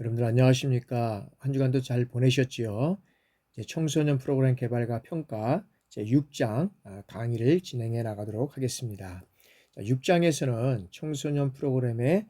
여러분들 안녕하십니까? 한 주간도 잘 보내셨지요? 이제 청소년 프로그램 개발과 평가 제 6장 강의를 진행해 나가도록 하겠습니다. 자, 6장에서는 청소년 프로그램의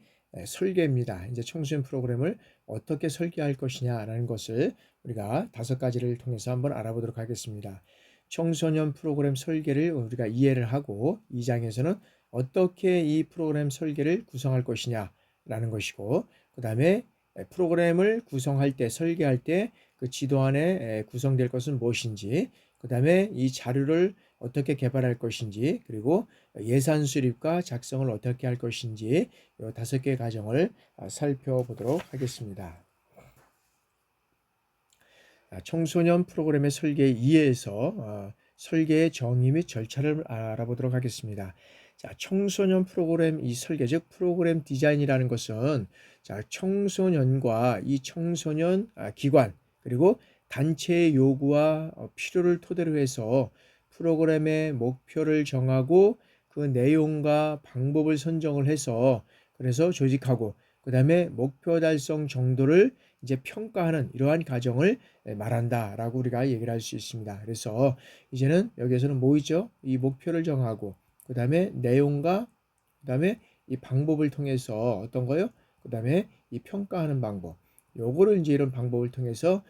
설계입니다. 이제 청소년 프로그램을 어떻게 설계할 것이냐라는 것을 우리가 5가지를 통해서 한번 알아보도록 하겠습니다. 청소년 프로그램 설계를 우리가 이해를 하고 2장에서는 어떻게 이 프로그램 설계를 구성할 것이냐라는 것이고, 그 다음에 프로그램을 구성할 때, 설계할 때 그 지도 안에 구성될 것은 무엇인지, 그 다음에 이 자료를 어떻게 개발할 것인지, 그리고 예산 수립과 작성을 어떻게 할 것인지, 이 5개의 과정을 살펴보도록 하겠습니다. 청소년 프로그램의 설계 2에서 설계의 정의 및 절차를 알아보도록 하겠습니다. 자, 청소년 프로그램 이 설계, 즉 프로그램 디자인이라는 것은 자, 청소년과 이 청소년 기관 그리고 단체의 요구와 필요를 토대로 해서 프로그램의 목표를 정하고 그 내용과 방법을 선정을 해서 그래서 조직하고 그 다음에 목표 달성 정도를 이제 평가하는 이러한 과정을 말한다라고 우리가 얘기를 할 수 있습니다. 그래서 이제는 여기에서는 뭐 있죠? 이 목표를 정하고 그 다음에 내용과 그 다음에 이 방법을 통해서 어떤 거요? 그 다음에 이 평가하는 방법, 요거를 이제 이런 방법을 통해서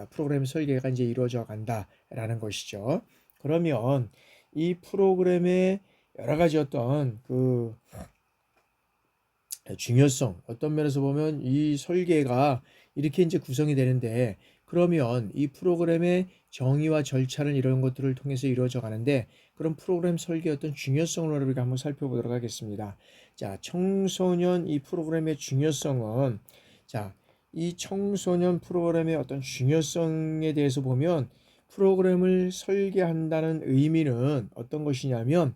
프로그램 설계가 이제 이루어져 간다라는 것이죠. 그러면 이 프로그램의 여러 가지 어떤 그 중요성, 어떤 면에서 보면 이 설계가 이렇게 이제 구성이 되는데, 그러면 이 프로그램의 정의와 절차는 이런 것들을 통해서 이루어져 가는데, 그럼 프로그램 설계의 어떤 중요성을 우리가 한번 살펴보도록 하겠습니다. 자, 청소년 이 프로그램의 중요성은, 자, 이 청소년 프로그램의 어떤 중요성에 대해서 보면, 프로그램을 설계한다는 의미는 어떤 것이냐면,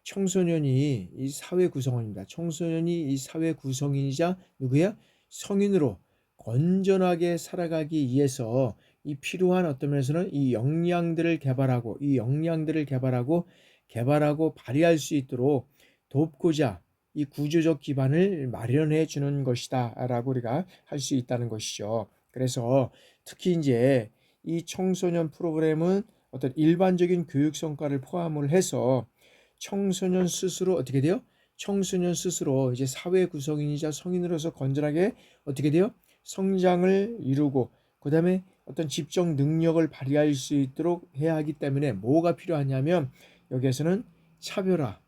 청소년이 이 사회 구성원입니다. 청소년이 이 사회 구성인이자 누구야? 성인으로 건전하게 살아가기 위해서 이 필요한 어떤 면에서는 이 역량들을 개발하고 발휘할 수 있도록 돕고자 이 구조적 기반을 마련해 주는 것이다라고 우리가 할 수 있다는 것이죠. 그래서 특히 이제 이 청소년 프로그램은 어떤 일반적인 교육 성과를 포함을 해서 청소년 스스로 어떻게 돼요? 청소년 스스로 이제 사회 구성인이자 성인으로서 건전하게 어떻게 돼요? 성장을 이루고 그 다음에 어떤 집적 능력을 발휘할 수 있도록 해야 하기 때문에 뭐가 필요하냐면 여기에서는 차별화.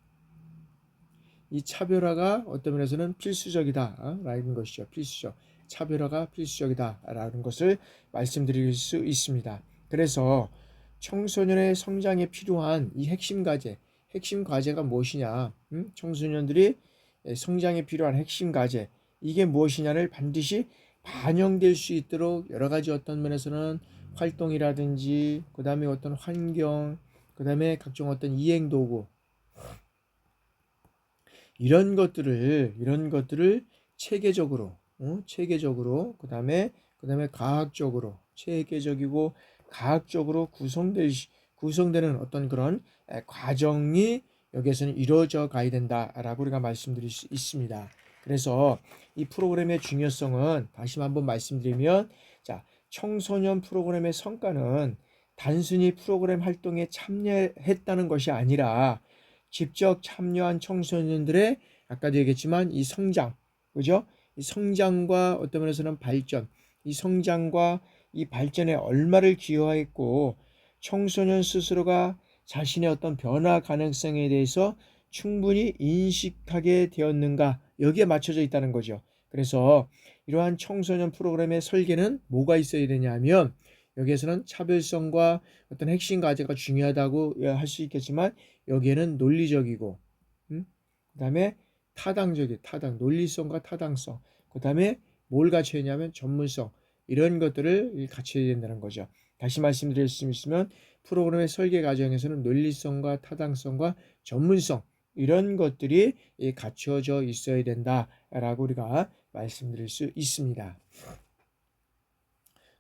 이 차별화가 어떤 면에서는 필수적이다라는 것이죠. 필수적. 차별화가 필수적이다라는 것을 말씀드릴 수 있습니다. 그래서 청소년의 성장에 필요한 이 핵심 과제가 무엇이냐? 청소년들이 성장에 필요한 핵심 과제, 이게 무엇이냐를 반드시 반영될 수 있도록 여러 가지 어떤 면에서는 활동이라든지, 그 다음에 어떤 환경, 그 다음에 각종 어떤 이행 도구, 이런 것들을 체계적으로 그다음에 과학적으로 체계적이고 과학적으로 구성되는 어떤 그런 과정이 여기에서는 이루어져 가야 된다라고 우리가 말씀드릴 수 있습니다. 그래서 이 프로그램의 중요성은 다시 한번 말씀드리면, 자, 청소년 프로그램의 성과는 단순히 프로그램 활동에 참여했다는 것이 아니라 직접 참여한 청소년들의 아까도 얘기했지만 이 성장, 그죠? 이 성장과 어떤 면에서는 발전, 이 성장과 이 발전에 얼마를 기여했고 청소년 스스로가 자신의 어떤 변화 가능성에 대해서 충분히 인식하게 되었는가, 여기에 맞춰져 있다는 거죠. 그래서 이러한 청소년 프로그램의 설계는 뭐가 있어야 되냐면, 여기에서는 차별성과 어떤 핵심 과제가 중요하다고 할 수 있겠지만 여기에는 논리적이고, 그 다음에 논리성과 타당성, 그 다음에 뭘 갖춰야 되냐면 전문성, 이런 것들을 갖춰야 된다는 거죠. 다시 말씀드릴 수 있으면 프로그램의 설계 과정에서는 논리성과 타당성과 전문성, 이런 것들이 갖춰져 있어야 된다라고 우리가 말씀드릴 수 있습니다.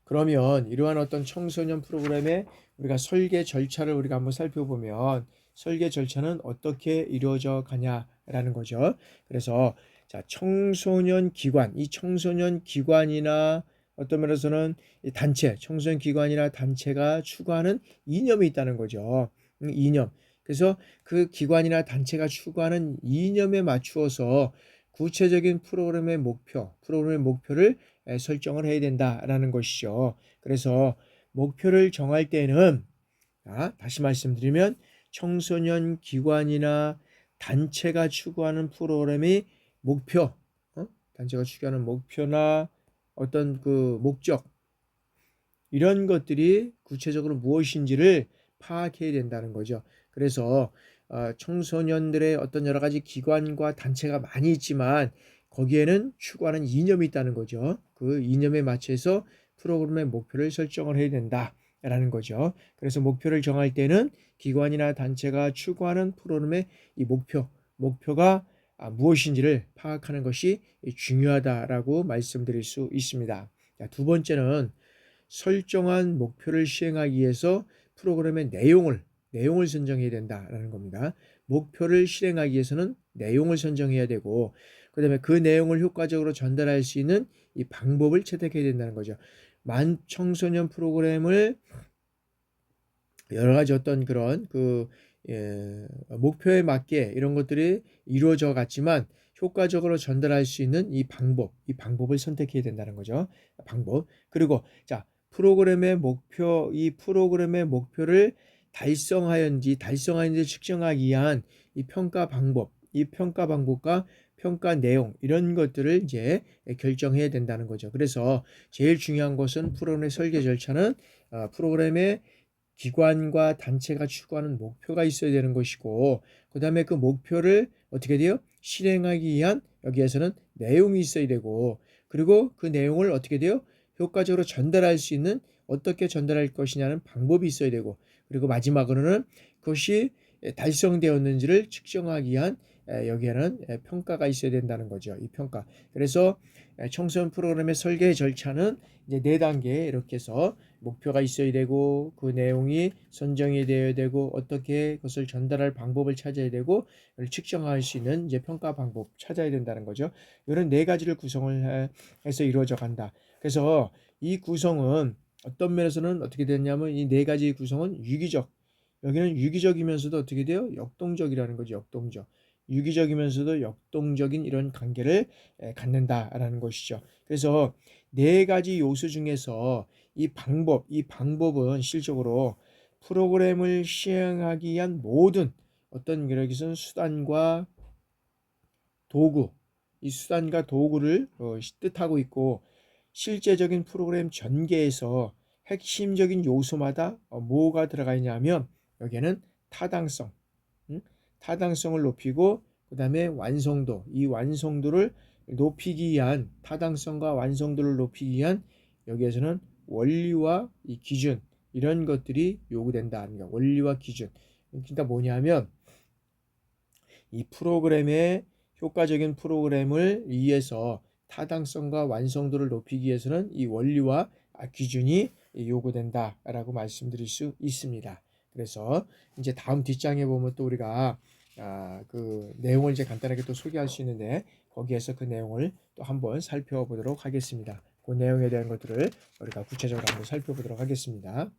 그러면 이러한 어떤 청소년 프로그램의 우리가 설계 절차를 우리가 한번 살펴보면 설계 절차는 어떻게 이루어져 가냐라는 거죠. 그래서 자, 청소년 기관, 이 청소년 기관이나 어떤 면에서는 이 단체, 청소년 기관이나 단체가 추구하는 이념이 있다는 거죠. 이념. 그래서 그 기관이나 단체가 추구하는 이념에 맞추어서 구체적인 프로그램의 목표를 설정을 해야 된다라는 것이죠. 그래서 목표를 정할 때는 다시 말씀드리면 청소년 기관이나 단체가 추구하는 프로그램의 목표, 단체가 추구하는 목표나 어떤 그 목적, 이런 것들이 구체적으로 무엇인지를 파악해야 된다는 거죠. 그래서 청소년들의 어떤 여러 가지 기관과 단체가 많이 있지만 거기에는 추구하는 이념이 있다는 거죠. 그 이념에 맞춰서 프로그램의 목표를 설정을 해야 된다라는 거죠. 그래서 목표를 정할 때는 기관이나 단체가 추구하는 프로그램의 이 목표가 무엇인지를 파악하는 것이 중요하다라고 말씀드릴 수 있습니다. 두 번째는 설정한 목표를 시행하기 위해서 프로그램의 내용을 선정해야 된다라는 겁니다. 목표를 실행하기 위해서는 내용을 선정해야 되고, 그 다음에 그 내용을 효과적으로 전달할 수 있는 이 방법을 채택해야 된다는 거죠. 청소년 프로그램을 여러 가지 어떤 그런 목표에 맞게 이런 것들이 이루어져 갔지만 효과적으로 전달할 수 있는 이 방법을 선택해야 된다는 거죠. 방법. 그리고 이 프로그램의 목표를 달성하였는지 측정하기 위한 이 평가 방법과 평가 내용, 이런 것들을 이제 결정해야 된다는 거죠. 그래서 제일 중요한 것은 프로그램의 설계 절차는 프로그램의 기관과 단체가 추구하는 목표가 있어야 되는 것이고, 그 다음에 그 목표를 어떻게 돼요? 실행하기 위한 여기에서는 내용이 있어야 되고, 그리고 그 내용을 어떻게 돼요? 효과적으로 전달할 수 있는, 어떻게 전달할 것이냐는 방법이 있어야 되고, 그리고 마지막으로는 그것이 달성되었는지를 측정하기 위한 여기에는 평가가 있어야 된다는 거죠. 이 평가. 그래서 청소년 프로그램의 설계 절차는 이제 4단계 이렇게 해서 목표가 있어야 되고, 그 내용이 선정이 되어야 되고, 어떻게 그것을 전달할 방법을 찾아야 되고, 측정할 수 있는 이제 평가 방법 찾아야 된다는 거죠. 이런 4가지를 구성을 해서 이루어져 간다. 그래서 이 구성은 어떤 면에서는 어떻게 되냐면 이 4가지 구성은 유기적. 여기는 유기적이면서도 어떻게 돼요? 역동적이라는 거죠. 역동적. 유기적이면서도 역동적인 이런 관계를 갖는다라는 것이죠. 그래서 4가지 요소 중에서 이 방법은 실적으로 프로그램을 시행하기 위한 모든 어떤 여기서는 이 수단과 도구를 뜻하고 있고, 실제적인 프로그램 전개에서 핵심적인 요소마다 뭐가 들어가 있냐면 여기에는 타당성, 타당성을 높이고, 그 다음에 이 완성도를 높이기 위한, 타당성과 완성도를 높이기 위한 여기에서는 원리와 이 기준, 이런 것들이 요구된다. 원리와 기준. 그러니까 뭐냐면 이 효과적인 프로그램을 위해서 타당성과 완성도를 높이기 위해서는 이 원리와 기준이 요구된다라고 말씀드릴 수 있습니다. 그래서 이제 다음 뒷장에 보면 또 우리가 그 내용을 이제 간단하게 또 소개할 수 있는데, 거기에서 그 내용을 또 한번 살펴보도록 하겠습니다. 그 내용에 대한 것들을 우리가 구체적으로 한번 살펴보도록 하겠습니다.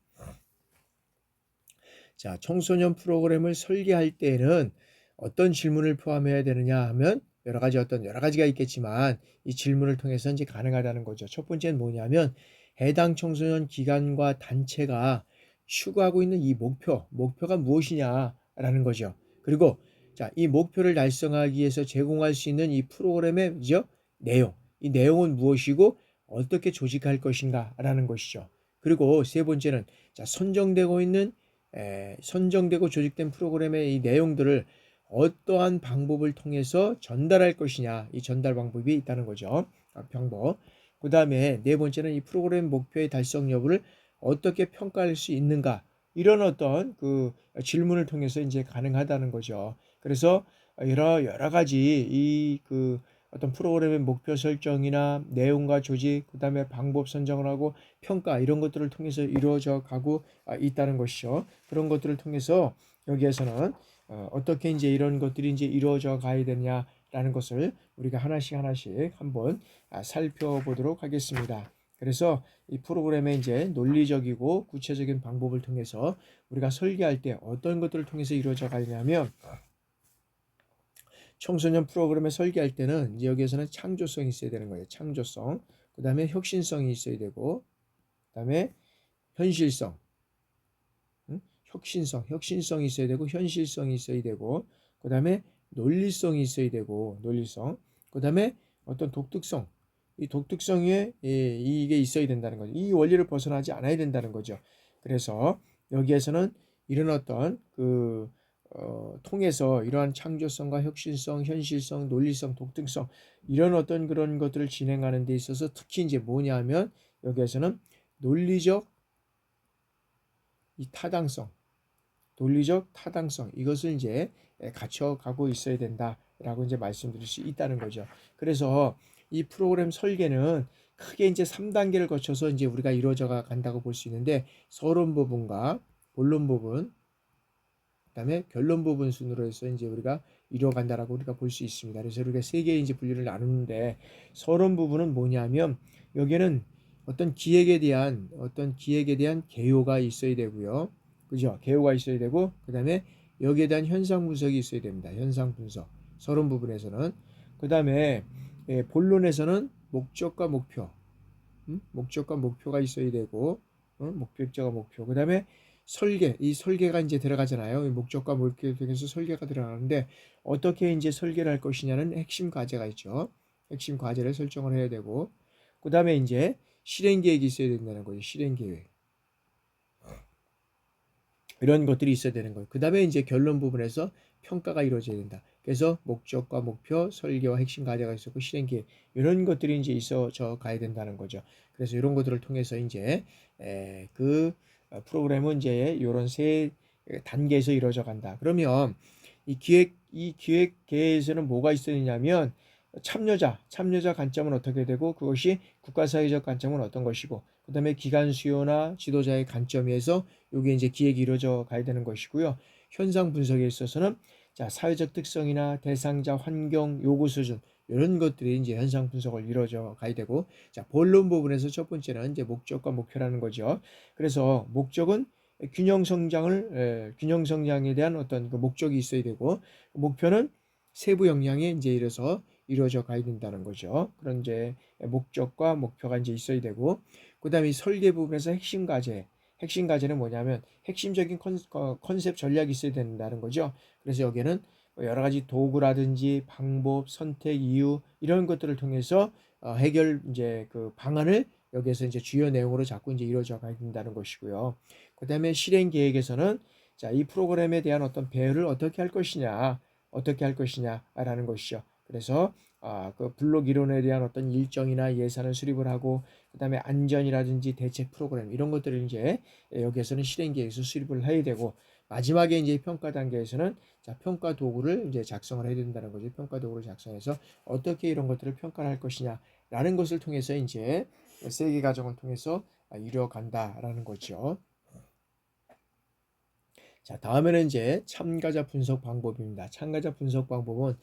자, 청소년 프로그램을 설계할 때에는 어떤 질문을 포함해야 되느냐 하면 여러 가지가 있겠지만 이 질문을 통해서 이제 가능하다는 거죠. 첫 번째는 뭐냐면 해당 청소년 기관과 단체가 추구하고 있는 이 목표가 무엇이냐라는 거죠. 그리고 자, 이 목표를 달성하기 위해서 제공할 수 있는 이 프로그램의 이 내용은 무엇이고 어떻게 조직할 것인가라는 것이죠. 그리고 세 번째는 자, 선정되고 조직된 프로그램의 이 내용들을 어떠한 방법을 통해서 전달할 것이냐, 이 전달 방법이 있다는 거죠. 방법. 그 다음에 네 번째는 이 프로그램 목표의 달성 여부를 어떻게 평가할 수 있는가, 이런 어떤 그 질문을 통해서 이제 가능하다는 거죠. 그래서 여러 가지 어떤 프로그램의 목표 설정이나 내용과 조직, 그 다음에 방법 선정을 하고 평가, 이런 것들을 통해서 이루어져 가고 있다는 것이죠. 그런 것들을 통해서 여기에서는 어떻게 이제 이런 것들이 이제 이루어져 가야 되냐 라는 것을 우리가 하나씩 한번 살펴보도록 하겠습니다. 그래서 이 프로그램의 이제 논리적이고 구체적인 방법을 통해서 우리가 설계할 때 어떤 것들을 통해서 이루어져 가냐면, 청소년 프로그램을 설계할 때는 이제 여기에서는 창조성이 있어야 되는 거예요. 창조성. 그 다음에 혁신성이 있어야 되고, 그 다음에 현실성, 혁신성이 있어야 되고, 현실성이 있어야 되고, 그 다음에 논리성이 있어야 되고, 논리성. 그 다음에 어떤 독특성, 이 독특성에 이게 있어야 된다는 거죠. 이 원리를 벗어나지 않아야 된다는 거죠. 그래서 여기에서는 이런 어떤 통해서 이러한 창조성과 혁신성, 현실성, 논리성, 독특성 이런 어떤 그런 것들을 진행하는 데 있어서 특히 이제 뭐냐 하면 여기에서는 논리적 이 타당성, 논리적 타당성 이것을 이제 갖춰가고 있어야 된다라고 이제 말씀드릴 수 있다는 거죠. 그래서 이 프로그램 설계는 크게 이제 3단계를 거쳐서 이제 우리가 이루어져 간다고 볼 수 있는데, 서론 부분과 본론 부분, 그다음에 결론 부분 순으로 해서 이제 우리가 이루어간다라고 우리가 볼 수 있습니다. 그래서 우리가 세 개의 이제 분류를 나누는데, 서론 부분은 뭐냐면 여기에는 어떤 기획에 대한 개요가 있어야 되고요. 그죠? 개요가 있어야 되고, 그다음에 여기에 대한 현상 분석이 있어야 됩니다. 현상 분석. 서론 부분에서는. 그다음에 본론에서는 목적과 목표, 목적과 목표가 있어야 되고, 목적과 목표. 그다음에 이 설계가 이제 들어가잖아요. 목적과 목표에 대해서 설계가 들어가는데 어떻게 이제 설계를 할 것이냐는 핵심 과제가 있죠. 핵심 과제를 설정을 해야 되고, 그다음에 이제 실행 계획이 있어야 된다는 거죠. 실행 계획. 이런 것들이 있어야 되는 거예요. 그다음에 이제 결론 부분에서 평가가 이루어져야 된다. 그래서 목적과 목표, 설계와 핵심 과제가 있었고 실행 계획 이런 것들이 이제 있어져 가야 된다는 거죠. 그래서 이런 것들을 통해서 이제 프로그램은 이제 이런 세 단계에서 이루어져 간다. 그러면 이 기획계에서는 뭐가 있었냐면 참여자 관점은 어떻게 되고, 그것이 국가사회적 관점은 어떤 것이고, 그 다음에 기관 수요나 지도자의 관점에서 이게 이제 기획이 이루어져 가야 되는 것이고요. 현상 분석에 있어서는 사회적 특성이나 대상자, 환경, 요구 수준 이런 것들이 이제 현상 분석을 이루어져 가야 되고, 본론 부분에서 첫 번째는 이제 목적과 목표라는 거죠. 그래서 목적은 균형 성장에 대한 어떤 그 목적이 있어야 되고, 목표는 세부 역량에 이제 이루어져 가야 된다는 거죠. 그런 이제 목적과 목표가 이제 있어야 되고, 그다음에 설계 부분에서 핵심 과제는 뭐냐면 핵심적인 컨셉 전략이 있어야 된다는 거죠. 그래서 여기에는 여러 가지 도구라든지 방법, 선택, 이유 이런 것들을 통해서 해결 이제 그 방안을 여기에서 이제 주요 내용으로 자꾸 이제 이루어져 가야 된다는 것이고요. 그다음에 실행 계획에서는 이 프로그램에 대한 어떤 배열을 어떻게 할 것이냐라는 것이죠. 그래서 그 블록 이론에 대한 어떤 일정이나 예산을 수립을 하고, 그다음에 안전이라든지 대책 프로그램 이런 것들을 이제 여기에서는 실행 계획에서 수립을 해야 되고, 마지막에 이제 평가 단계에서는 평가 도구를 이제 작성을 해야 된다는 거죠. 평가 도구를 작성해서 어떻게 이런 것들을 평가를 할 것이냐라는 것을 통해서 이제 세 개 과정을 통해서 이루어간다라는 거죠. 다음에는 이제 참가자 분석 방법입니다. 참가자 분석 방법은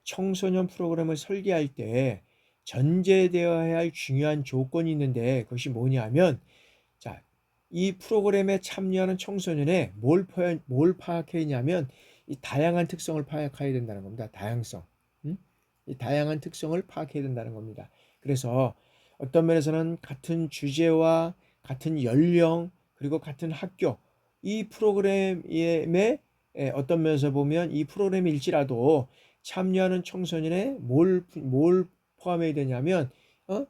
청소년 프로그램을 설계할 때 전제되어야 할 중요한 조건이 있는데, 그것이 뭐냐면 이 프로그램에 참여하는 청소년의 뭘 파악해야냐면 이 다양한 특성을 파악해야 된다는 겁니다. 다양성. 이 다양한 특성을 파악해야 된다는 겁니다. 그래서 어떤 면에서는 같은 주제와 같은 연령 그리고 같은 학교, 이 프로그램의 어떤 면에서 보면 이 프로그램일지라도 참여하는 청소년의 뭘 포함해야 되냐면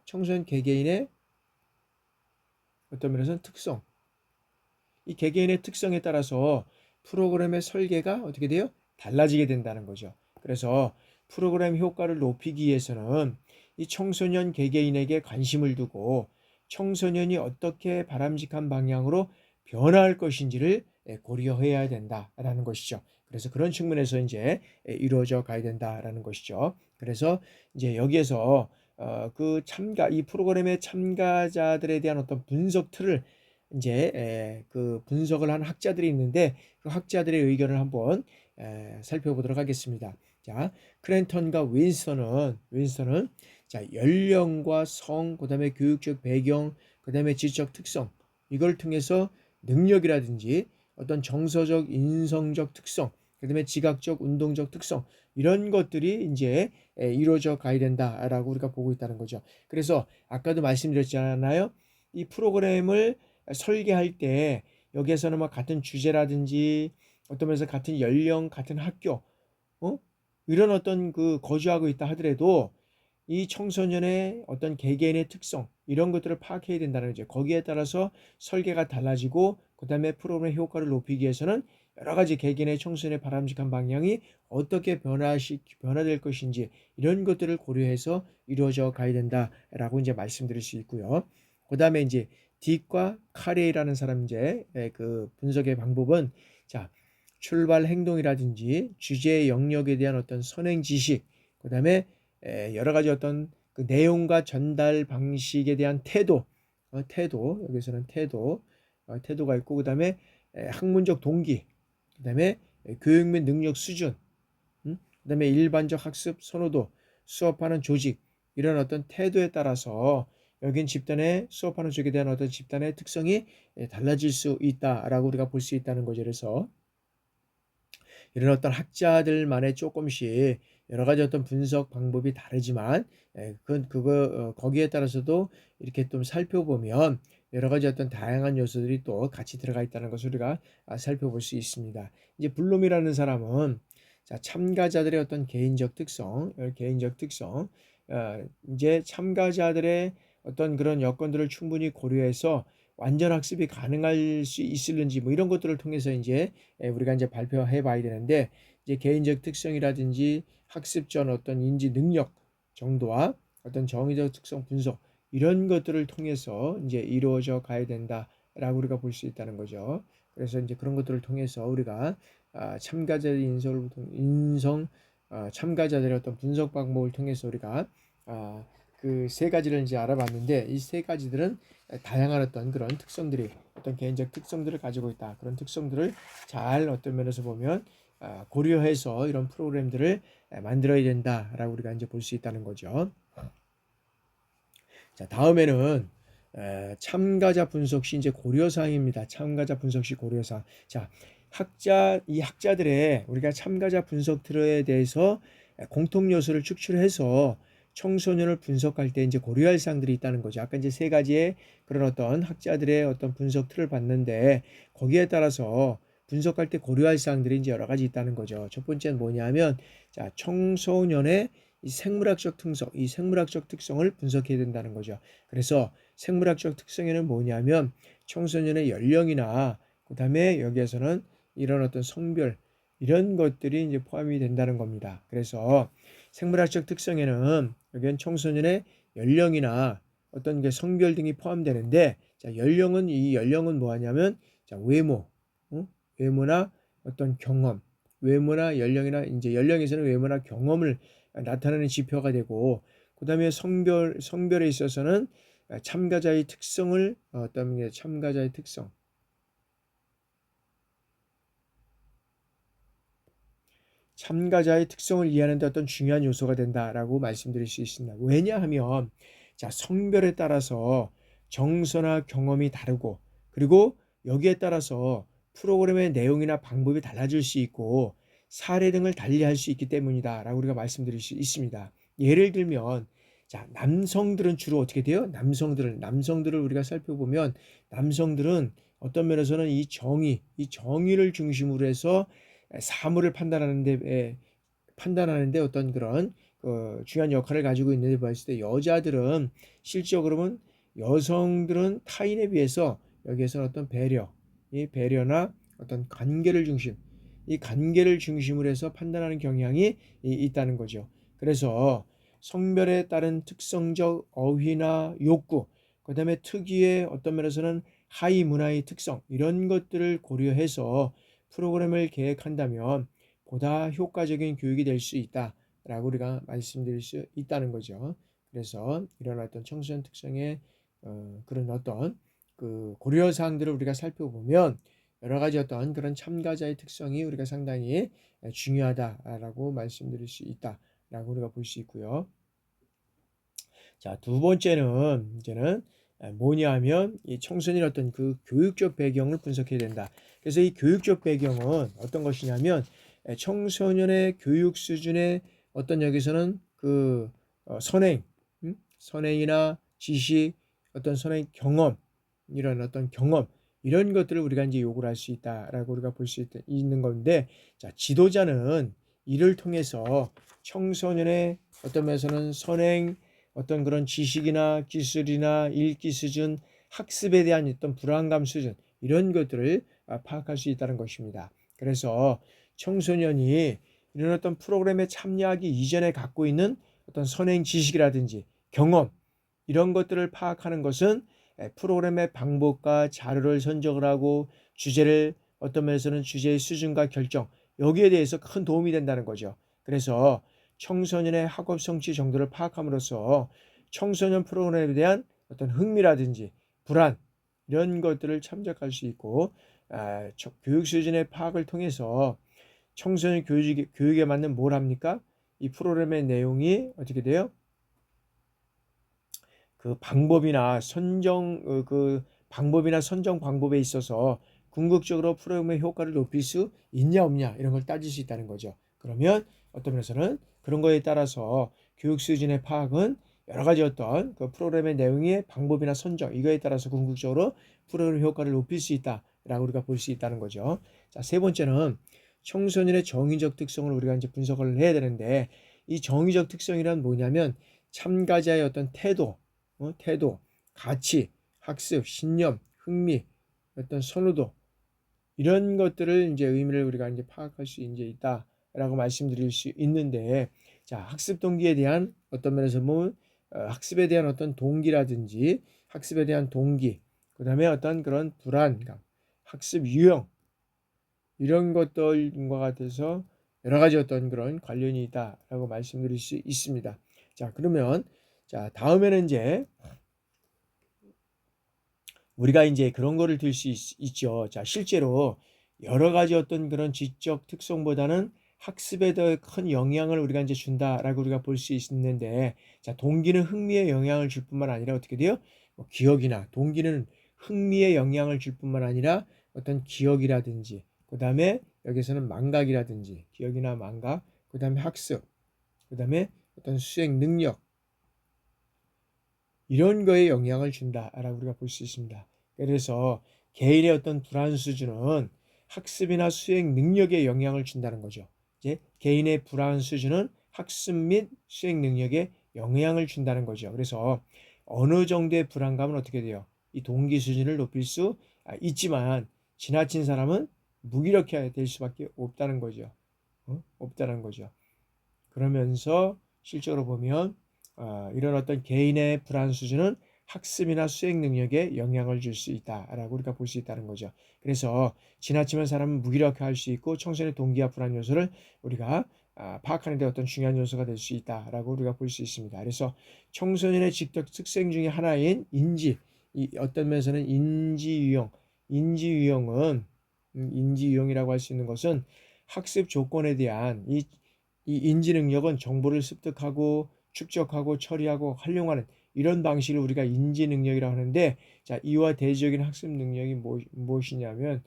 청소년 개개인의 어떤 면에서는 특성, 이 개개인의 특성에 따라서 프로그램의 설계가 어떻게 돼요? 달라지게 된다는 거죠. 그래서 프로그램 효과를 높이기 위해서는 이 청소년 개개인에게 관심을 두고 청소년이 어떻게 바람직한 방향으로 변화할 것인지를 고려해야 된다라는 것이죠. 그래서 그런 측면에서 이제 이루어져 가야 된다라는 것이죠. 그래서 이제 여기에서 이 프로그램의 참가자들에 대한 어떤 분석 틀을 이제 그 분석을 한 학자들이 있는데, 그 학자들의 의견을 한번 살펴보도록 하겠습니다. 자, 크랜턴과 윈스턴은 자, 연령과 성, 그다음에 교육적 배경, 그다음에 지적 특성 이걸 통해서 능력이라든지 어떤 정서적, 인성적 특성, 그다음에 지각적, 운동적 특성 이런 것들이 이제 이루어져 가야 된다라고 우리가 보고 있다는 거죠. 그래서 아까도 말씀드렸잖아요. 이 프로그램을 설계할 때 여기에서는 뭐 같은 주제라든지 어떤 면에서 같은 연령, 같은 학교, 어? 이런 어떤 그 거주하고 있다 하더라도 이 청소년의 어떤 개개인의 특성 이런 것들을 파악해야 된다는 거죠. 거기에 따라서 설계가 달라지고 그다음에 프로그램의 효과를 높이기 위해서는 여러 가지 개개인의 청소년의 바람직한 방향이 어떻게 변화될 것인지 이런 것들을 고려해서 이루어져 가야 된다라고 이제 말씀드릴 수 있고요. 그다음에 이제 딕과 카레이라는 사람 이제 그 분석의 방법은 자, 출발 행동이라든지 주제의 영역에 대한 어떤 선행 지식, 그다음에 여러 가지 어떤 그 내용과 전달 방식에 대한 태도 여기서는 태도가 있고 그다음에 학문적 동기, 그다음에 교육 및 능력 수준, 그다음에 일반적 학습 선호도, 수업하는 조직 이런 어떤 태도에 따라서 여긴 집단의 수업하는 조직에 대한 어떤 집단의 특성이 달라질 수 있다라고 우리가 볼 수 있다는 거죠. 그래서 이런 어떤 학자들만의 조금씩 여러 가지 어떤 분석 방법이 다르지만 거기에 따라서도 이렇게 좀 살펴보면 여러 가지 어떤 다양한 요소들이 또 같이 들어가 있다는 것을 우리가 살펴볼 수 있습니다. 이제 블룸이라는 사람은 자, 참가자들의 어떤 개인적 특성, 이제 참가자들의 어떤 그런 여건들을 충분히 고려해서 완전 학습이 가능할 수 있을는지 뭐 이런 것들을 통해서 이제 우리가 이제 발표해 봐야 되는데 이제 개인적 특성이라든지 학습 전 어떤 인지 능력 정도와 어떤 정의적 특성 분석 이런 것들을 통해서 이제 이루어져 가야 된다라고 우리가 볼 수 있다는 거죠. 그래서 이제 그런 것들을 통해서 우리가 참가자의 참가자들의 어떤 분석 방법을 통해서 우리가 그 세 가지를 이제 알아봤는데 이 세 가지들은 다양한 어떤 그런 특성들이 어떤 개인적 특성들을 가지고 있다. 그런 특성들을 잘 어떤 면에서 보면 고려해서 이런 프로그램들을 만들어야 된다라고 우리가 이제 볼 수 있다는 거죠. 자, 다음에는 참가자 분석 시 이제 고려사항입니다. 참가자 분석 시 고려사항. 자, 이 학자들의 우리가 참가자 분석 틀에 대해서 공통 요소를 축출해서 청소년을 분석할 때 이제 고려할 사항들이 있다는 거죠. 아까 이제 세 가지의 그런 어떤 학자들의 어떤 분석 틀을 봤는데 거기에 따라서 분석할 때 고려할 사항들이 이제 여러 가지 있다는 거죠. 첫 번째는 뭐냐면 자, 청소년의 이 생물학적 특성을 분석해야 된다는 거죠. 그래서 생물학적 특성에는 뭐냐면 청소년의 연령이나 그다음에 여기에서는 이런 어떤 성별 이런 것들이 이제 포함이 된다는 겁니다. 그래서 생물학적 특성에는 여기는 청소년의 연령이나 어떤 게 성별 등이 포함되는데 자, 이 연령은 뭐하냐면 자, 외모나 어떤 경험, 외모나 연령이나 이제 연령에서는 외모나 경험을 나타내는 지표가 되고 그다음에 성별에 있어서는 참가자의 특성을 어떤 게 참가자의 특성 참가자의 특성을 이해하는 데 어떤 중요한 요소가 된다라고 말씀드릴 수 있습니다. 왜냐하면 자, 성별에 따라서 정서나 경험이 다르고 그리고 여기에 따라서 프로그램의 내용이나 방법이 달라질 수 있고 사례 등을 달리할 수 있기 때문이다라고 우리가 말씀드릴 수 있습니다. 예를 들면 자, 남성들은 주로 어떻게 돼요? 남성들을 우리가 살펴보면 남성들은 어떤 면에서는 이 정의를 중심으로 해서 사물을 판단하는데 어떤 그런 중요한 역할을 가지고 있는데 봤을 때 여자들은 실적으로는 여성들은 타인에 비해서 여기에서는 어떤 이 배려나 어떤 이 관계를 중심으로 해서 판단하는 경향이 있다는 거죠. 그래서 성별에 따른 특성적 어휘나 욕구, 그다음에 특유의 어떤 면에서는 하위 문화의 특성 이런 것들을 고려해서 프로그램을 계획한다면 보다 효과적인 교육이 될 수 있다라고 우리가 말씀드릴 수 있다는 거죠. 그래서 이런 어떤 청소년 특성의 그런 어떤 그 고려 사항들을 우리가 살펴보면 여러 가지 어떤 그런 참가자의 특성이 우리가 상당히 중요하다라고 말씀드릴 수 있다라고 우리가 볼 수 있고요. 자, 두 번째는 이제는 뭐냐 하면 이 청소년의 어떤 그 교육적 배경을 분석해야 된다. 그래서 이 교육적 배경은 어떤 것이냐면 청소년의 교육 수준의 어떤 여기서는 그 선행, 선행이나 지식, 어떤 선행 경험, 이런 어떤 경험 이런 것들을 우리가 이제 요구를 할 수 있다라고 우리가 볼 수 있는 건데, 자, 지도자는 이를 통해서 청소년의 어떤 면에서는 선행 어떤 그런 지식이나 기술이나 읽기 수준, 학습에 대한 어떤 불안감 수준 이런 것들을 파악할 수 있다는 것입니다. 그래서 청소년이 이런 어떤 프로그램에 참여하기 이전에 갖고 있는 어떤 선행 지식이라든지 경험 이런 것들을 파악하는 것은 프로그램의 방법과 자료를 선정을 하고 주제를 어떤 면에서는 주제의 수준과 결정 여기에 대해서 큰 도움이 된다는 거죠. 그래서 청소년의 학업 성취 정도를 파악함으로써 청소년 프로그램에 대한 어떤 흥미라든지 불안 이런 것들을 참작할 수 있고 교육 수준의 파악을 통해서 청소년 교육에 맞는 뭘 합니까? 이 프로그램의 내용이 어떻게 돼요? 그 방법이나 선정 방법에 있어서 궁극적으로 프로그램의 효과를 높일 수 있냐 없냐 이런 걸 따질 수 있다는 거죠. 그러면 어떤 면에서는 그런 거에 따라서 교육 수준의 파악은 여러 가지 어떤 그 프로그램의 내용의 방법이나 선정 이거에 따라서 궁극적으로 프로그램 효과를 높일 수 있다라고 우리가 볼 수 있다는 거죠. 자, 세 번째는 청소년의 정의적 특성을 우리가 이제 분석을 해야 되는데 이 정의적 특성이란 뭐냐면 참가자의 어떤 태도, 가치, 학습, 신념, 흥미, 어떤 선호도 이런 것들을 이제 의미를 우리가 이제 파악할 수 이제 있다라고 말씀드릴 수 있는데, 자, 학습 동기에 대한 어떤 면에서 보면 학습에 대한 어떤 동기라든지 학습에 대한 동기, 그다음에 어떤 그런 불안감, 학습 유형 이런 것들과 같아서 여러 가지 어떤 그런 관련이 있다라고 말씀드릴 수 있습니다. 자, 그러면 자, 다음에는 이제 우리가 이제 그런 거를 들 수 있죠. 자, 실제로 여러 가지 어떤 그런 지적 특성보다는 학습에 더 큰 영향을 우리가 이제 준다라고 우리가 볼 수 있는데, 자, 동기는 흥미에 영향을 줄 뿐만 아니라 어떻게 돼요? 기억이나 동기는 흥미에 영향을 줄 뿐만 아니라 어떤 기억이라든지, 그 다음에 여기서는 망각이라든지, 기억이나 망각, 그 다음에 학습, 그 다음에 어떤 수행 능력, 이런 거에 영향을 준다라고 우리가 볼 수 있습니다. 그래서 개인의 어떤 불안 수준은 학습이나 수행 능력에 영향을 준다는 거죠. 이제 개인의 불안 수준은 학습 및 수행 능력에 영향을 준다는 거죠. 그래서 어느 정도의 불안감은 어떻게 돼요? 이 동기 수준을 높일 수 있지만 지나친 사람은 무기력해 될 수밖에 없다는 거죠. 없다는 거죠. 그러면서 실제로 보면 이런 어떤 개인의 불안 수준은 학습이나 수행 능력에 영향을 줄 수 있다라고 우리가 볼 수 있다는 거죠. 그래서 지나치면 사람은 무기력할 수 있고 청소년의 동기와 불안 요소를 우리가 파악하는 데 어떤 중요한 요소가 될 수 있다라고 우리가 볼 수 있습니다. 그래서 청소년의 직접 특성 중에 하나인 인지, 이 어떤 면에서는 인지유형은 인지유형이라고 할 수 있는 것은 학습 조건에 대한 이 인지 능력은 정보를 습득하고 축적하고 처리하고 활용하는 이런 방식을 우리가 인지 능력이라고 하는데, 자, 이와 대조적인 학습 능력이 무엇이냐면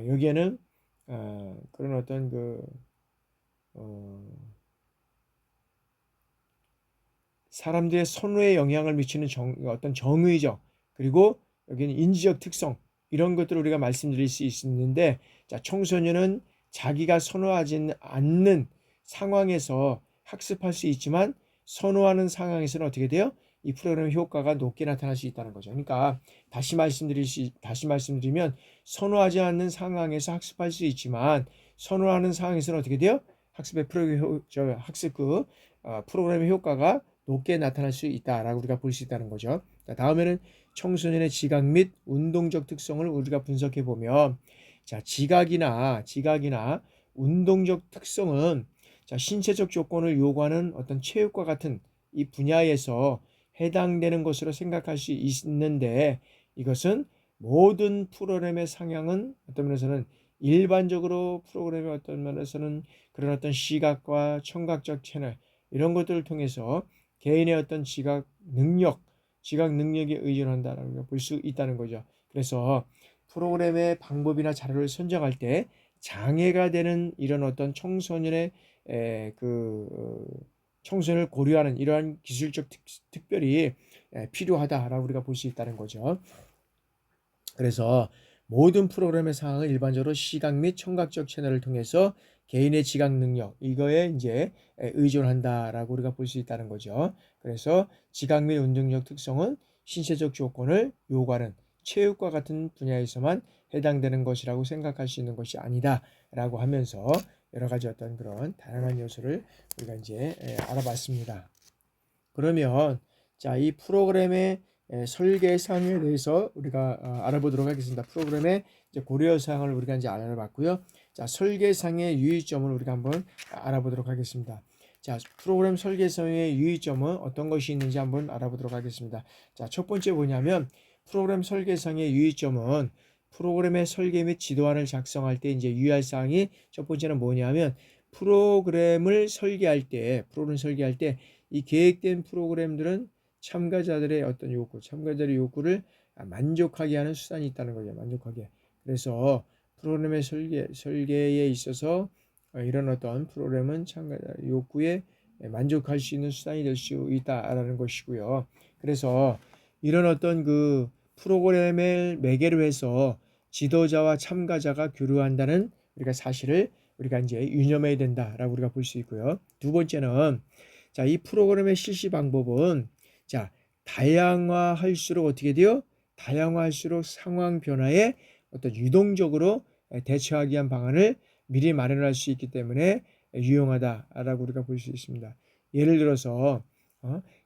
여기에는 그런 어떤 사람들의 선호에 영향을 미치는 어떤 정의적, 그리고 여기는 인지적 특성 이런 것들을 우리가 말씀드릴 수 있는데, 자, 청소년은 자기가 선호하지 않는 상황에서 학습할 수 있지만 선호하는 상황에서는 어떻게 돼요? 이 프로그램의 효과가 높게 나타날 수 있다는 거죠. 그러니까 다시 말씀드리면 선호하지 않는 상황에서 학습할 수 있지만 선호하는 상황에서는 어떻게 돼요? 학습 프로그램의 효과가 높게 나타날 수 있다라고 우리가 볼 수 있다는 거죠. 자, 다음에는 청소년의 지각 및 운동적 특성을 우리가 분석해 보면, 자, 지각이나 운동적 특성은 자, 신체적 조건을 요구하는 어떤 체육과 같은 이 분야에서 해당되는 것으로 생각할 수 있는데, 이것은 모든 프로그램의 상향은 어떤 면에서는 일반적으로 프로그램의 어떤 면에서는 그런 어떤 시각과 청각적 채널 이런 것들을 통해서 개인의 어떤 지각 능력에 의존한다는 걸 볼 수 있다는 거죠. 그래서 프로그램의 방법이나 자료를 선정할 때 장애가 되는 이런 어떤 청소년의 청소년을 고려하는 이러한 기술적 특별히 필요하다라고 우리가 볼 수 있다는 거죠. 그래서 모든 프로그램의 상황은 일반적으로 시각 및 청각적 채널을 통해서 개인의 지각 능력 이거에 이제 의존한다라고 우리가 볼 수 있다는 거죠. 그래서 지각 및 운동력 특성은 신체적 조건을 요구하는 체육과 같은 분야에서만 해당되는 것이라고 생각할 수 있는 것이 아니다라고 하면서 여러 가지 어떤 그런 다양한 요소를 우리가 이제 알아봤습니다. 그러면 자, 이 프로그램의 설계상에 대해서 우리가 알아보도록 하겠습니다. 프로그램의 이제 고려 사항을 우리가 이제 알아봤고요. 자, 설계상의 유의점을 우리가 한번 알아보도록 하겠습니다. 자, 프로그램 설계상의 유의점은 어떤 것이 있는지 한번 알아보도록 하겠습니다. 자, 첫 번째 뭐냐면 프로그램 설계상의 유의점은 프로그램의 설계 및 지도안을 작성할 때 이제 유의할 사항이 첫 번째는 뭐냐면 프로그램을 설계할 때 이 계획된 프로그램들은 참가자들의 어떤 참가자들의 요구를 만족하게 하는 수단이 있다는 거죠. 만족하게. 그래서 프로그램의 설계에 있어서 이런 어떤 프로그램은 참가자 욕구에 만족할 수 있는 수단이 될 수 있다라는 것이고요. 그래서 이런 어떤 그 프로그램을 매개로 해서 지도자와 참가자가 교류한다는 우리가 사실을 우리가 이제 유념해야 된다라고 우리가 볼 수 있고요. 두 번째는 자, 이 프로그램의 실시 방법은 자, 다양화할수록 어떻게 돼요? 다양화할수록 상황 변화에 어떤 유동적으로 대처하기 위한 방안을 미리 마련할 수 있기 때문에 유용하다라고 우리가 볼 수 있습니다. 예를 들어서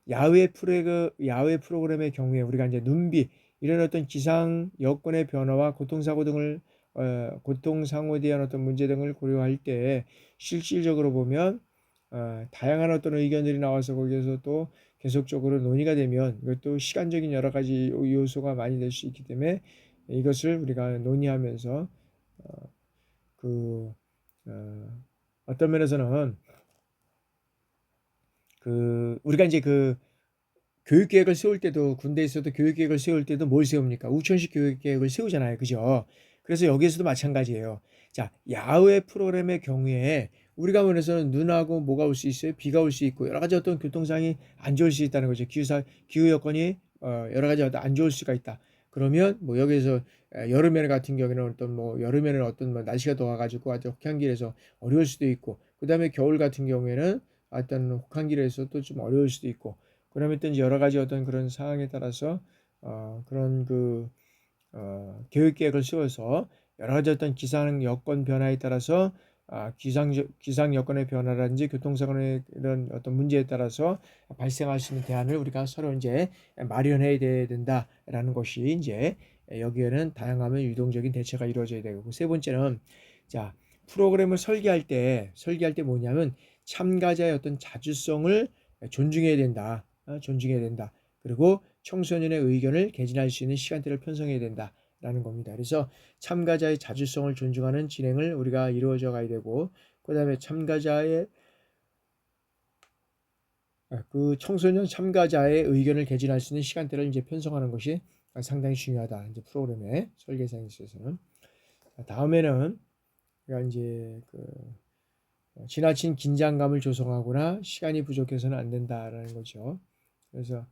야외 프로그램의 경우에 우리가 이제 눈비 이런 어떤 기상 여건의 변화와 교통사고 등을 교통상호에 대한 어떤 문제 등을 고려할 때 실질적으로 보면 다양한 어떤 의견들이 나와서 거기에서 또 계속적으로 논의가 되면 이것도 시간적인 여러 가지 요소가 많이 될 수 있기 때문에 이것을 우리가 논의하면서 어떤 면에서는 우리가 이제 교육계획을 세울 때도 군대에서도 교육계획을 세울 때도 뭘 세웁니까? 우천식 교육계획을 세우잖아요. 그죠? 그래서 여기에서도 마찬가지예요. 자, 야외 프로그램의 경우에 우리가 원해서는 눈하고 뭐가 올 수 있어요? 비가 올 수 있고 여러 가지 어떤 교통상이 안 좋을 수 있다는 거죠. 기후 여건이 여러 가지 어떤 안 좋을 수가 있다. 그러면 뭐 여기에서 여름에 같은 경우에는 어떤 뭐 여름에는 어떤 뭐 날씨가 더워가지고 아주 혹한길에서 어려울 수도 있고 그다음에 겨울 같은 경우에는 어떤 혹한길에서 또 좀 어려울 수도 있고 그러면 또 여러 가지 어떤 그런 상황에 따라서 그런 교육 계획을 세워서 여러 가지 어떤 기상 여건 변화에 따라서 기상 여건의 변화라든지 교통사고의 이런 어떤 문제에 따라서 발생할 수 있는 대안을 우리가 서로 이제 마련해야 된다라는 것이 이제 여기에는 다양하면 유동적인 대처가 이루어져야 되고 세 번째는 자 프로그램을 설계할 때 뭐냐면 참가자의 어떤 자주성을 존중해야 된다. 존중해야 된다. 그리고 청소년의 의견을 개진할 수 있는 시간대를 편성해야 된다라는 겁니다. 그래서 참가자의 자주성을 존중하는 진행을 우리가 이루어져 가야 되고 그다음에 참가자의 청소년 참가자의 의견을 개진할 수 있는 시간대를 이제 편성하는 것이 상당히 중요하다. 이제 프로그램의 설계상에 있어서는 다음에는 우리가 이제 지나친 긴장감을 조성하거나 시간이 부족해서는 안 된다라는 거죠. 그래서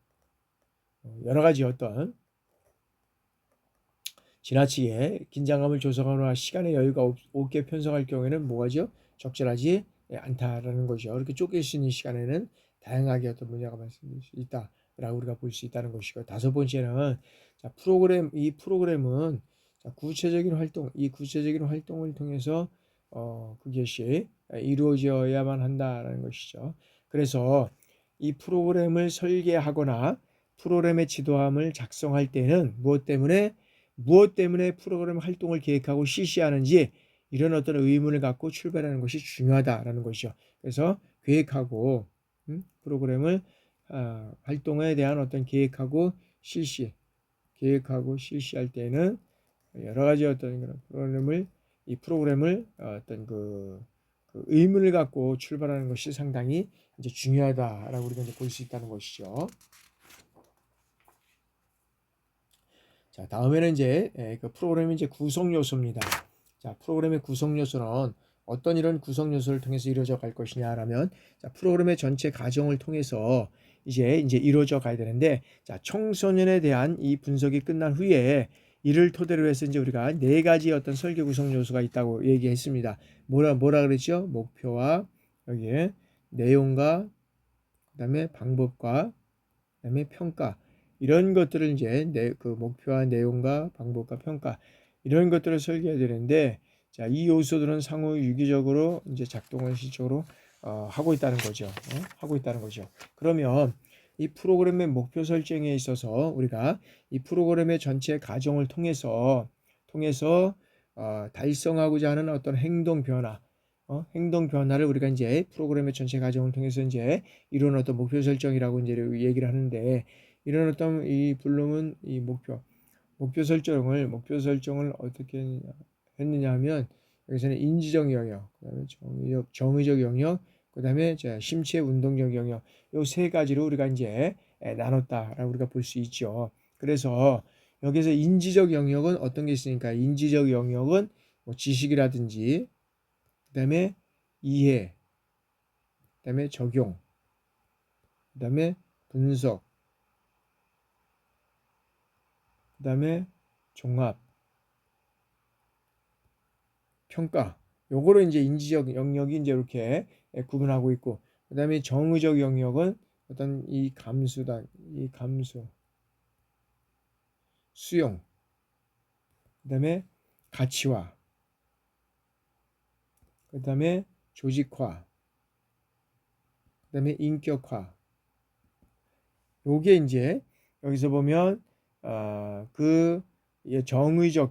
여러 가지 어떤 지나치게 긴장감을 조성하거나 시간의 여유가 없게 편성할 경우에는 뭐가죠? 적절하지 않다라는 거죠. 이렇게 쫓길 수 있는 시간에는 다양하게 어떤 문제가 발생할 수 있다라고 우리가 볼 수 있다는 것이고 다섯 번째는 자, 이 프로그램은 자, 구체적인 활동을 통해서 그것이 이루어져야만 한다라는 것이죠. 그래서 이 프로그램을 설계하거나 프로그램의 지도함을 작성할 때는 무엇 때문에 프로그램 활동을 계획하고 실시하는지 이런 어떤 의문을 갖고 출발하는 것이 중요하다라는 것이죠. 그래서 계획하고 프로그램을 활동에 대한 어떤 계획하고 실시 계획하고 실시할 때는 여러 가지 어떤 그런 프로그램을 어떤 그 의문을 갖고 출발하는 것이 상당히 이제 중요하다라고 우리가 이제 볼 수 있다는 것이죠. 자, 다음에는 이제 그 프로그램의 이제 구성 요소입니다. 자, 프로그램의 구성 요소는 어떤 이런 구성 요소를 통해서 이루어져 갈 것이냐라면, 자, 프로그램의 전체 과정을 통해서 이제 이루어져 가야 되는데, 자, 청소년에 대한 이 분석이 끝난 후에 이를 토대로 해서 이제 우리가 네 가지 어떤 설계 구성 요소가 있다고 얘기했습니다. 뭐라 그랬죠? 목표와 여기에 내용과 그다음에 방법과 그다음에 평가, 이런 것들을 이제 그 목표와 내용과 방법과 평가, 이런 것들을 설계해야 되는데, 자, 이 요소들은 상호 유기적으로 이제 작동을 실적으로 하고 있다는 거죠. 하고 있다는 거죠. 그러면 이 프로그램의 목표 설정에 있어서 우리가 이 프로그램의 전체 과정을 통해서 달성하고자 하는 어떤 행동 변화, 행동 변화를 우리가 이제 프로그램의 전체 과정을 통해서 이제 이런 어떤 목표 설정이라고 이제 얘기를 하는데, 이런 어떤 이 블룸은 이 목표 설정을 어떻게 했느냐 하면, 여기서는 인지적 영역, 그다음에 정의적 영역, 그다음에 심체 운동적 영역, 요 세 가지로 우리가 이제 나눴다라고 우리가 볼 수 있죠. 그래서 여기서 인지적 영역은 어떤 게 있으니까, 인지적 영역은 뭐 지식이라든지, 그다음에 이해, 그다음에 적용, 그다음에 분석, 그다음에 종합, 평가. 요거를 이제 인지적 영역이 이제 이렇게 구분하고 있고, 그다음에 정의적 영역은 어떤 이 감수, 수용, 그다음에 가치화, 그다음에 조직화, 그다음에 인격화. 요게 이제 여기서 보면 그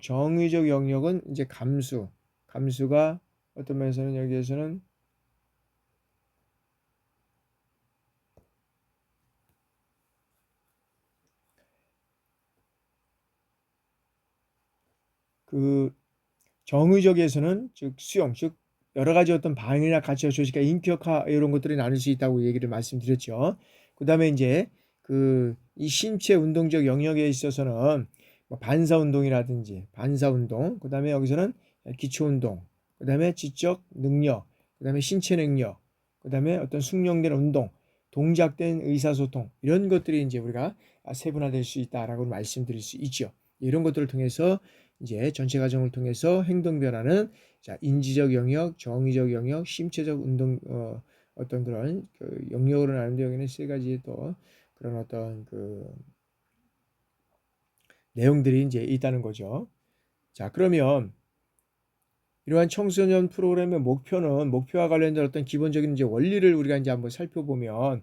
정의적 영역은 이제 감수가 어떤 면에서는 여기에서는 그 정의적에서는 즉 수용, 즉 여러 가지 어떤 방향이나 가치와 조직과 인격화, 이런 것들이 나눌 수 있다고 얘기를 말씀드렸죠. 그다음에 이제 이 신체 운동적 영역에 있어서는 뭐 반사 운동이라든지 반사 운동, 그다음에 여기서는 기초 운동, 그다음에 지적 능력, 그다음에 신체 능력, 그다음에 어떤 숙련된 운동, 동작된 의사소통, 이런 것들이 이제 우리가 세분화될 수 있다라고 말씀드릴 수 있죠. 이런 것들을 통해서 이제 전체 과정을 통해서 행동 변화는, 자, 인지적 영역, 정의적 영역, 심체적 운동, 어떤 그런 그 영역으로 나누는데, 여기는 세 가지 또 그런 어떤 그 내용들이 이제 있다는 거죠. 자, 그러면 이러한 청소년 프로그램의 목표와 관련된 어떤 기본적인 이제 원리를 우리가 이제 한번 살펴보면,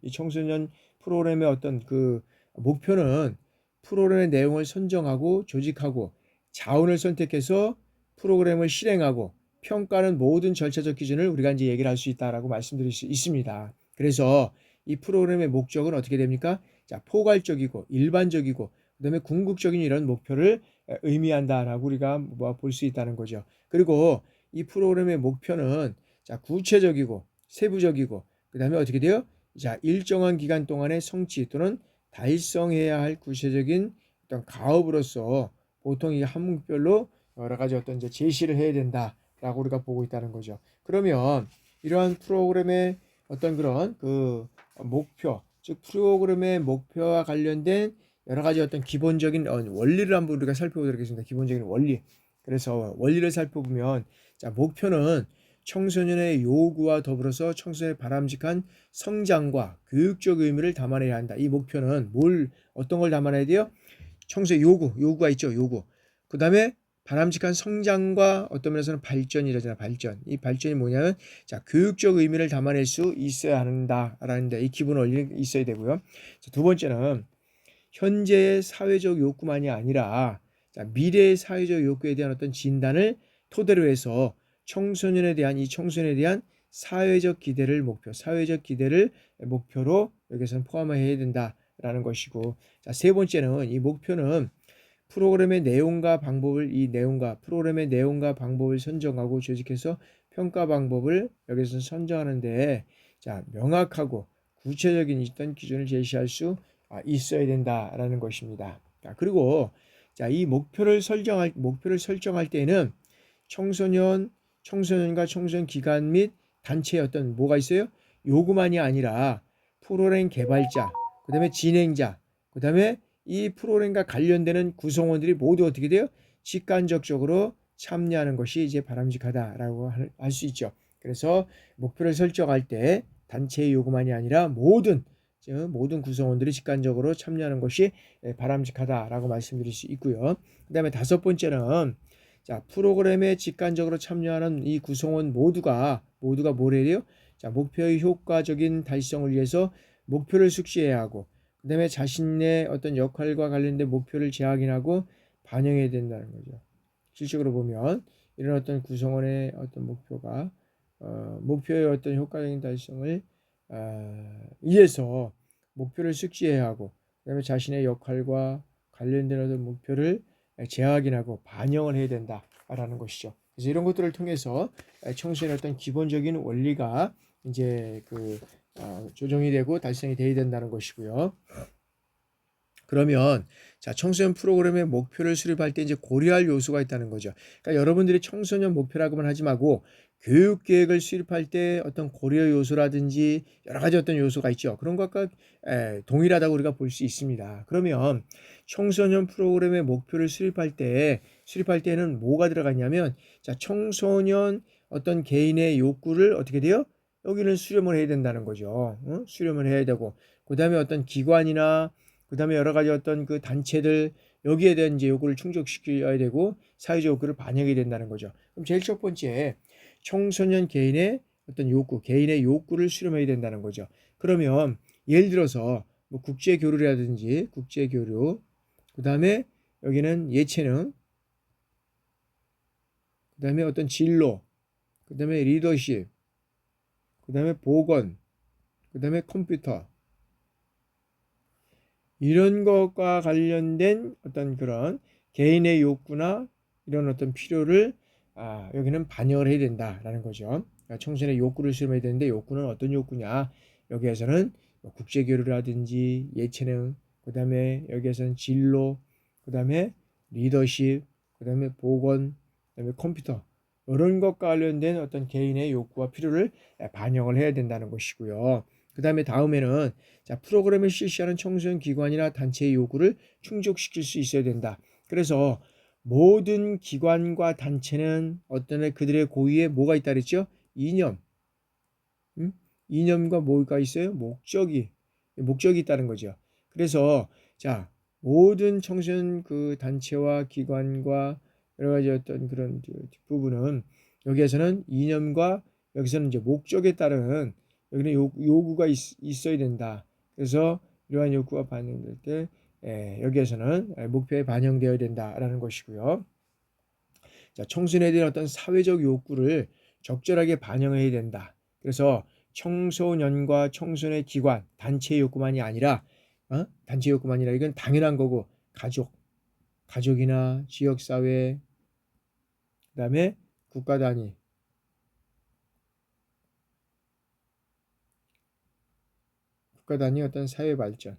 이 청소년 프로그램의 어떤 그 목표는 프로그램의 내용을 선정하고 조직하고 자원을 선택해서 프로그램을 실행하고 평가하는 모든 절차적 기준을 우리가 이제 얘기를 할 수 있다라고 말씀드릴 수 있습니다. 그래서 이 프로그램의 목적은 어떻게 됩니까? 자, 포괄적이고 일반적이고 그다음에 궁극적인 이런 목표를 의미한다라고 우리가 볼 수 있다는 거죠. 그리고 이 프로그램의 목표는, 자, 구체적이고 세부적이고, 그다음에 어떻게 돼요? 자, 일정한 기간 동안의 성취 또는 달성해야 할 구체적인 어떤 가업으로서 보통 이 항목별로 여러 가지 어떤 이제 제시를 해야 된다라고 우리가 보고 있다는 거죠. 그러면 이러한 프로그램의 어떤 그런 그 목표, 즉 프로그램의 목표와 관련된 여러 가지 어떤 기본적인 원리를 한번 우리가 살펴보도록 하겠습니다. 기본적인 원리. 그래서 원리를 살펴보면, 자, 목표는 청소년의 요구와 더불어서 청소년의 바람직한 성장과 교육적 의미를 담아내야 한다. 이 목표는 어떤 걸 담아내야 돼요? 청소의 요구가 있죠. 요구. 그 다음에 바람직한 성장과 어떤 면에서는 발전이라잖아. 발전. 이 발전이 뭐냐면, 자, 교육적 의미를 담아낼 수 있어야 한다라는 데 이 기본 원리가 있어야 되고요. 자, 두 번째는 현재의 사회적 욕구만이 아니라, 자, 미래의 사회적 욕구에 대한 어떤 진단을 토대로 해서 청소년에 대한 사회적 기대를 목표로 여기서는 포함해야 된다. 된다라는 것이고, 자, 세 번째는 이 목표는 프로그램의 내용과 방법을 프로그램의 내용과 방법을 선정하고 조직해서 평가 방법을 여기서 선정하는데, 자, 명확하고 구체적인 어떤 기준을 제시할 수 있어야 된다라는 것입니다. 자, 그리고 자, 이 목표를 설정할 때는 청소년과 청소년 기관 및 단체의 어떤 뭐가 있어요? 요구만이 아니라 프로그램 개발자, 그다음에 진행자, 그다음에 이 프로그램과 관련되는 구성원들이 모두 어떻게 돼요? 직간접적으로 참여하는 것이 이제 바람직하다라고 할 수 있죠. 그래서 목표를 설정할 때 단체의 요구만이 아니라 모든 구성원들이 직간접으로 참여하는 것이 바람직하다라고 말씀드릴 수 있고요. 그 다음에 다섯 번째는 자, 프로그램에 직간접으로 참여하는 이 구성원 모두가 뭘 해야 돼요? 자, 목표의 효과적인 달성을 위해서 목표를 숙지해야 하고, 그 다음에 자신의 어떤 역할과 관련된 목표를 재확인하고 반영해야 된다는 거죠. 실질적으로 보면 이런 어떤 구성원의 어떤 목표의 어떤 효과적인 달성을 위해서 목표를 숙지해야 하고, 그다음에 자신의 역할과 관련된 어떤 목표를 재확인하고 반영을 해야 된다라는 것이죠. 그래서 이런 것들을 통해서 청소년의 어떤 기본적인 원리가 이제 조정이 되고 달성이 돼야 된다는 것이고요. 그러면 자, 청소년 프로그램의 목표를 수립할 때 이제 고려할 요소가 있다는 거죠. 그러니까 여러분들이 청소년 목표라고만 하지 말고 교육 계획을 수립할 때 어떤 고려 요소라든지 여러 가지 어떤 요소가 있죠. 그런 것과 동일하다고 우리가 볼 수 있습니다. 그러면 청소년 프로그램의 목표를 수립할 때는 뭐가 들어갔냐면, 자, 청소년 어떤 개인의 욕구를 어떻게 돼요? 여기는 수렴을 해야 된다는 거죠. 수렴을 해야 되고, 그 다음에 어떤 기관이나 그 다음에 여러 가지 어떤 그 단체들 여기에 대한 이제 요구를 충족시켜야 되고 사회적 요구를 반영해야 된다는 거죠. 그럼 제일 첫 번째 청소년 개인의 어떤 개인의 욕구를 수렴해야 된다는 거죠. 그러면 예를 들어서 뭐 국제 교류라든지 국제 교류, 그 다음에 여기는 예체능, 그 다음에 어떤 진로, 그 다음에 리더십, 그 다음에 보건, 그 다음에 컴퓨터, 이런 것과 관련된 어떤 그런 개인의 욕구나 이런 어떤 필요를 여기는 반영을 해야 된다라는 거죠. 그러니까 청소년의 욕구를 수렴해야 되는데, 욕구는 어떤 욕구냐? 여기에서는 국제 교류라든지 예체능, 그 다음에 여기에서는 진로, 그 다음에 리더십, 그 다음에 보건, 그 다음에 컴퓨터, 이런 것과 관련된 어떤 개인의 욕구와 필요를 반영을 해야 된다는 것이고요. 그 다음에 다음에는 자, 프로그램을 실시하는 청소년 기관이나 단체의 요구를 충족시킬 수 있어야 된다. 그래서 모든 기관과 단체는 어떤 그들의 고유에 뭐가 있다 그랬죠? 이념. 이념과 뭐가 있어요? 목적이 있다는 거죠. 그래서 자, 모든 청소년 그 단체와 기관과 여러 가지 어떤 그런 뒷부분은 여기에서는 이념과 여기서는 이제 목적에 따른 여기는 요구가 있어야 된다. 그래서 이러한 욕구가 반영될 때 여기에서는 목표에 반영되어야 된다라는 것이고요. 자, 청소년에 대한 어떤 사회적 욕구를 적절하게 반영해야 된다. 그래서 청소년과 청소년의 기관, 단체의 욕구만이 아니라 이건 당연한 거고, 가족이나 지역사회, 그 다음에 국가 단위, 어떤 사회 발전,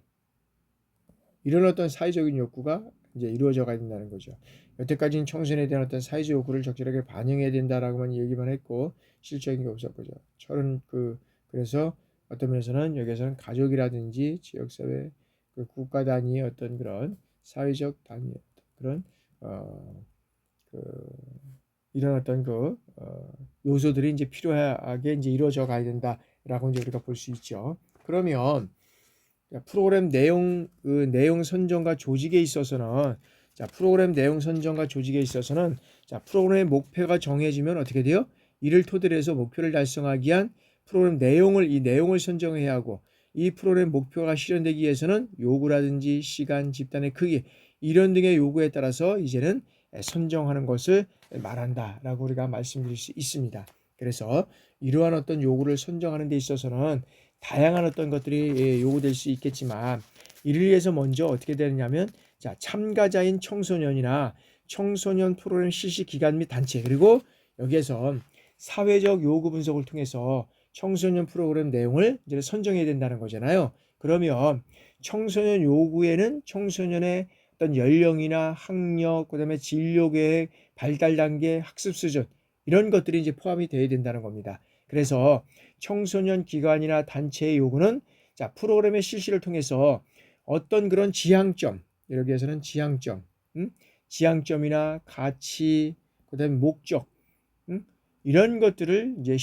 이런 어떤 사회적인 욕구가 이제 이루어져 가야 된다는 거죠. 여태까지는 청소년에 대한 어떤 사회적 욕구를 적절하게 반영해야 된다라고만 얘기만 했고 실적인 게 없었거죠. 그래서 어떤 면에서는 여기서는 가족이라든지 지역사회, 국가 단위의 어떤 그런 사회적 단위의 그런 이런 어떤 요소들이 이제 필요하게 이제 이루어져 가야 된다라고 이제 우리가 볼 수 있죠. 그러면 프로그램 내용 선정과 조직에 있어서는 프로그램의 목표가 정해지면 어떻게 돼요? 이를 토대로 해서 목표를 달성하기 위한 프로그램 내용을 선정해야 하고, 이 프로그램 목표가 실현되기 위해서는 요구라든지 시간, 집단의 크기 이런 등의 요구에 따라서 이제는 선정하는 것을 말한다라고 우리가 말씀드릴 수 있습니다. 그래서 이러한 어떤 요구를 선정하는 데 있어서는 다양한 어떤 것들이 요구될 수 있겠지만, 이를 위해서 먼저 어떻게 되느냐면 자, 참가자인 청소년이나 청소년 프로그램 실시 기관 및 단체 그리고 여기에서 사회적 요구 분석을 통해서 청소년 프로그램 내용을 이제 선정해야 된다는 거잖아요. 그러면 청소년 요구에는 청소년의 어떤 연령이나 학력, 그다음에 진료 계획, 발달 단계, 학습 수준 이런 것들이 이제 포함이 되어야 된다는 겁니다. 그래서 청소년 기관이나 단체의 요구는 자, 프로그램의 실시를 통해서 어떤 그런 지향점, 여기에서는 지향점, 지향점이나 가치, 그다음에 목적, 이런 것들을 이제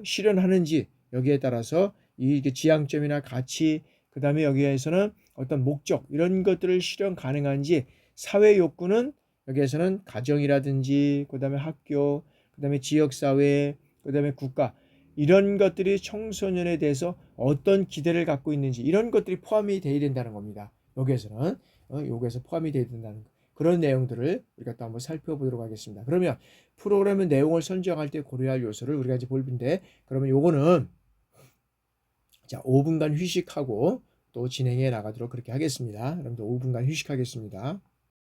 실현하는지 여기에 따라서 이 지향점이나 가치, 그다음에 여기에서는 어떤 목적 이런 것들을 실현 가능한지 사회 욕구는 여기에서는 가정이라든지 그다음에 학교, 그다음에 지역 사회, 그다음에 국가 이런 것들이 청소년에 대해서 어떤 기대를 갖고 있는지 이런 것들이 포함이 되어야 된다는 겁니다. 여기에서는 여기에서 포함이 되어야 된다는 그런 내용들을 우리가 또 한번 살펴보도록 하겠습니다. 그러면 프로그램의 내용을 선정할 때 고려할 요소를 우리가 이제 볼 텐데 그러면 요거는 자 5분간 휴식하고 또 진행해 나가도록 그렇게 하겠습니다. 여러분들 5분간 휴식하겠습니다.